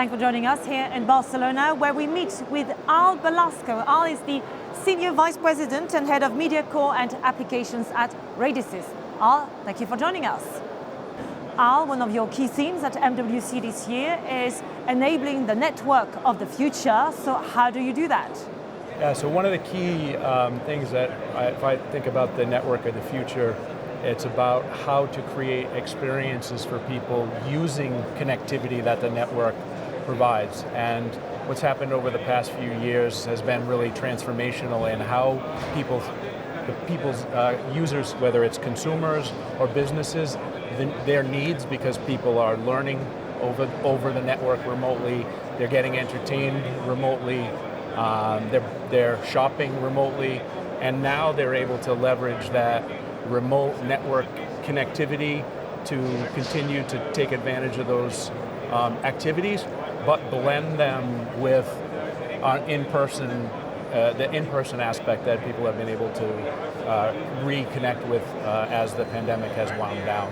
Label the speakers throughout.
Speaker 1: Thanks for joining us here in Barcelona, where we meet with Balasco. Al is the Senior Vice President and Head of Media Core and Applications at Radisys. Al, thank you for joining us. Al, one of your key themes at MWC this year is enabling the network of the future. So how do you do that?
Speaker 2: Yeah, so one of the key things that if I think about the network of the future, it's about how to create experiences for people using connectivity that the network provides. And what's happened over the past few years has been really transformational in how people's users, whether it's consumers or businesses, their needs, because people are learning over the network remotely, they're getting entertained remotely, they're shopping remotely, and now they're able to leverage that remote network connectivity to continue to take advantage of those activities, but blend them with the in-person aspect that people have been able to reconnect with as the pandemic has wound down.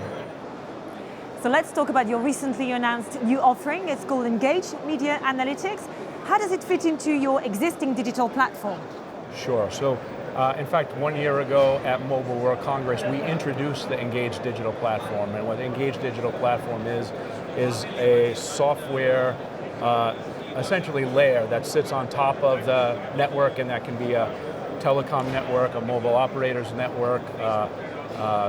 Speaker 1: So let's talk about your recently announced new offering. It's called Engage Media Analytics. How does it fit into your existing digital platform?
Speaker 2: Sure. So, in fact, 1 year ago at Mobile World Congress, we introduced the Engage Digital Platform. And what the Engage Digital Platform is a software, essentially layer that sits on top of the network, and that can be a telecom network, a mobile operators network,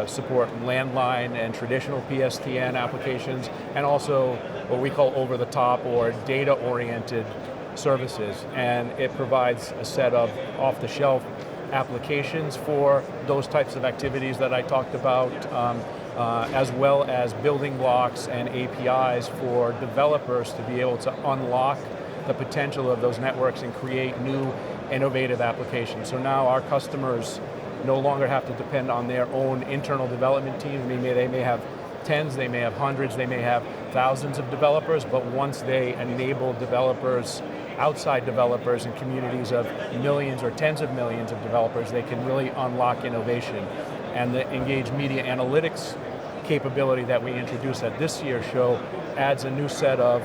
Speaker 2: support landline and traditional PSTN applications, and also what we call over-the-top or data-oriented services. And it provides a set of off-the-shelf applications for those types of activities that I talked about, as well as building blocks and APIs for developers to be able to unlock the potential of those networks and create new innovative applications. So now our customers no longer have to depend on their own internal development teams. They may have tens, they may have hundreds, they may have thousands of developers, but once they enable developers, outside developers in communities of millions or tens of millions of developers, they can really unlock innovation. And the Engage Media Analytics capability that we introduced at this year's show adds a new set of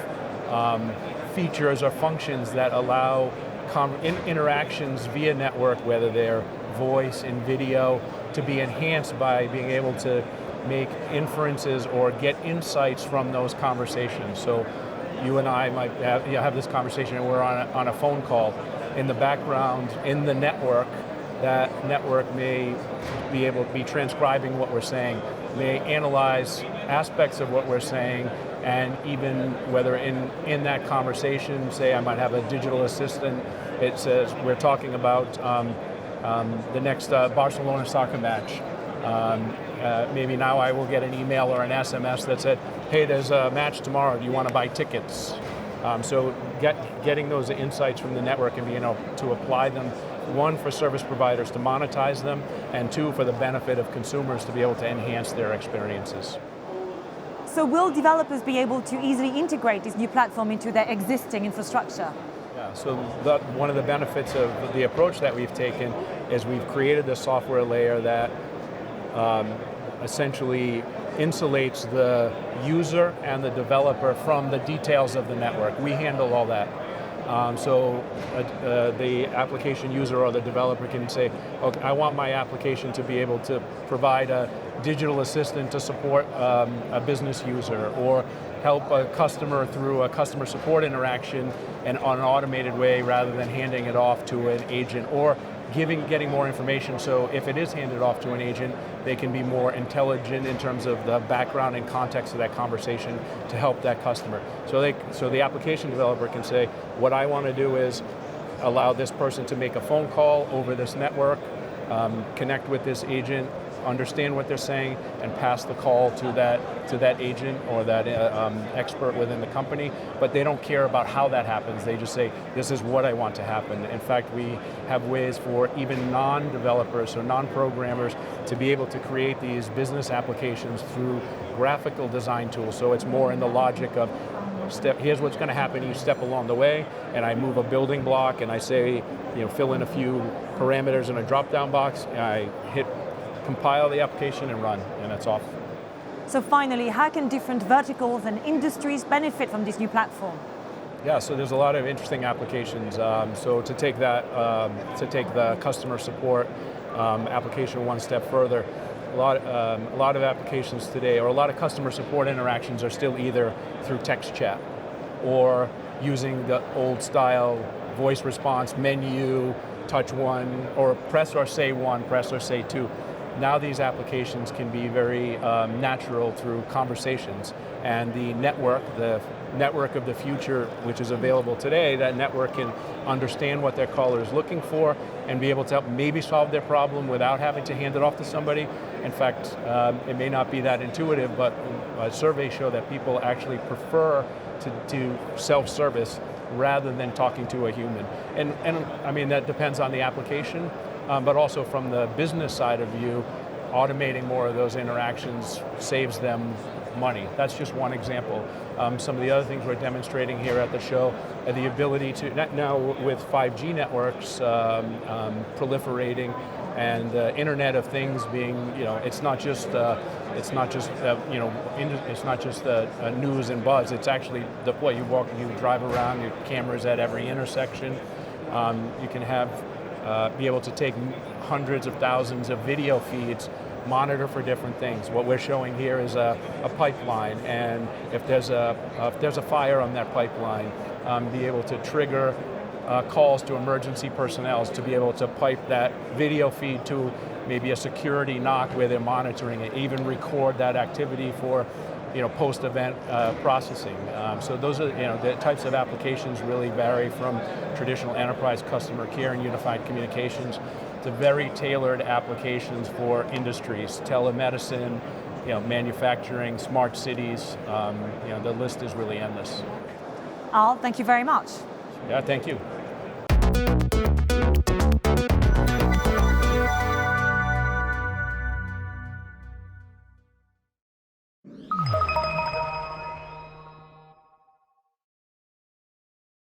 Speaker 2: features or functions that allow interactions via network, whether they're voice and video, to be enhanced by being able to make inferences or get insights from those conversations. So you and I might have this conversation and we're on a phone call. In the background, in the network, that network may be able to be transcribing what we're saying, may analyze aspects of what we're saying, and even whether in that conversation, say I might have a digital assistant, it says we're talking about the next Barcelona soccer match. Maybe now I will get an email or an SMS that said, hey, there's a match tomorrow, do you want to buy tickets? So getting those insights from the network and being able to apply them, one, for service providers to monetize them, and two, for the benefit of consumers to be able to enhance their experiences.
Speaker 1: So will developers be able to easily integrate this new platform into their existing infrastructure?
Speaker 2: Yeah, so one of the benefits of the approach that we've taken is we've created this software layer that essentially insulates the user and the developer from the details of the network. We handle all that. So the application user or the developer can say, okay, I want my application to be able to provide a digital assistant to support a business user, or help a customer through a customer support interaction and on an automated way rather than handing it off to an agent, or getting more information, so if it is handed off to an agent, they can be more intelligent in terms of the background and context of that conversation to help that customer. So the application developer can say, what I want to do is allow this person to make a phone call over this network, connect with this agent, understand what they're saying, and pass the call to that agent or that expert within the company. But they don't care about how that happens. They just say, this is what I want to happen. In fact, we have ways for even non-developers, so non-programmers, to be able to create these business applications through graphical design tools. So it's more in the logic of, here's what's going to happen each step along the way, and I move a building block and I say, fill in a few parameters in a drop-down box, and I hit compile the application and run, and it's off.
Speaker 1: So finally, how can different verticals and industries benefit from this new platform?
Speaker 2: Yeah, so there's a lot of interesting applications. So to take the customer support application one step further, a lot of applications today, or a lot of customer support interactions are still either through text chat or using the old style voice response menu, touch one, or press or say one, press or say two. Now these applications can be very natural through conversations, and the network of the future, which is available today, that network can understand what their caller is looking for and be able to help maybe solve their problem without having to hand it off to somebody. In fact, it may not be that intuitive, but surveys show that people actually prefer to self-service rather than talking to a human. And I mean, that depends on the application, but also from the business side of view, automating more of those interactions saves them money. That's just one example. Some of the other things we're demonstrating here at the show are the ability to, now with 5G networks proliferating and the Internet of Things being, it's not just news and buzz. It's actually you drive around, your cameras at every intersection. You can be able to take hundreds of thousands of video feeds, monitor for different things. What we're showing here is a pipeline, and if there's a fire on that pipeline, be able to trigger calls to emergency personnel to be able to pipe that video feed to maybe a security knock where they're monitoring it, even record that activity for post-event processing. So those are the types of applications really vary from traditional enterprise customer care and unified communications to very tailored applications for industries, telemedicine, manufacturing, smart cities. The list is really endless.
Speaker 1: Al, thank you very much.
Speaker 2: Yeah, thank you.